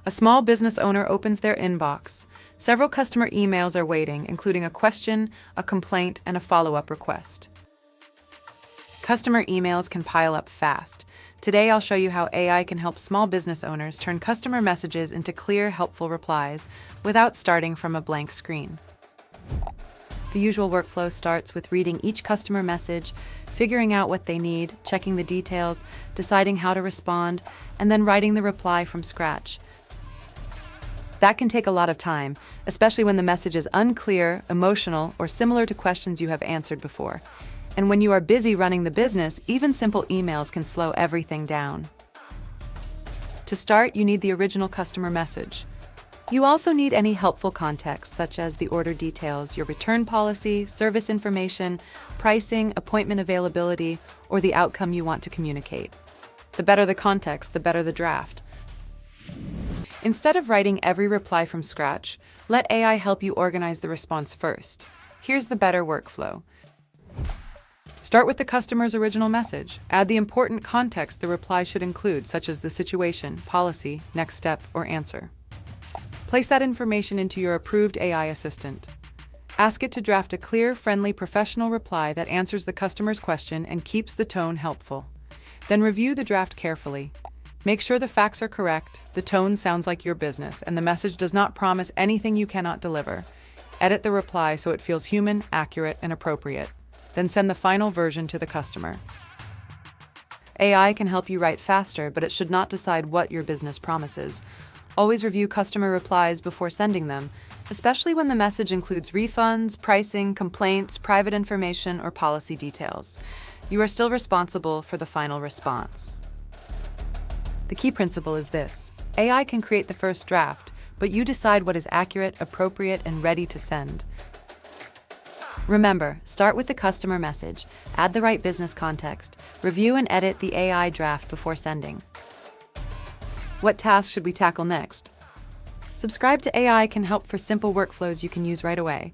A small business owner opens their inbox. Several customer emails are waiting, including a question, a complaint, and a follow-up request. Customer emails can pile up fast. Today, I'll show you how AI can help small business owners turn customer messages into clear, helpful replies without starting from a blank screen. The usual workflow starts with reading each customer message, figuring out what they need, checking the details, deciding how to respond, and then writing the reply from scratch. That can take a lot of time, especially when the message is unclear, emotional, or similar to questions you have answered before. And when you are busy running the business, even simple emails can slow everything down. To start, you need the original customer message. You also need any helpful context, such as the order details, your return policy, service information, pricing, appointment availability, or the outcome you want to communicate. The better the context, the better the draft. Instead of writing every reply from scratch, let AI help you organize the response first. Here's the better workflow. Start with the customer's original message. Add the important context the reply should include, such as the situation, policy, next step, or answer. Place that information into your approved AI assistant. Ask it to draft a clear, friendly, professional reply that answers the customer's question and keeps the tone helpful. Then review the draft carefully. Make sure the facts are correct, the tone sounds like your business, and the message does not promise anything you cannot deliver. Edit the reply so it feels human, accurate, and appropriate. Then send the final version to the customer. AI can help you write faster, but it should not decide what your business promises. Always review customer replies before sending them, especially when the message includes refunds, pricing, complaints, private information, or policy details. You are still responsible for the final response. The key principle is this: AI can create the first draft, but you decide what is accurate, appropriate, and ready to send. Remember, start with the customer message, add the right business context, review and edit the AI draft before sending. What task should we tackle next? Subscribe to AI can help for simple workflows you can use right away.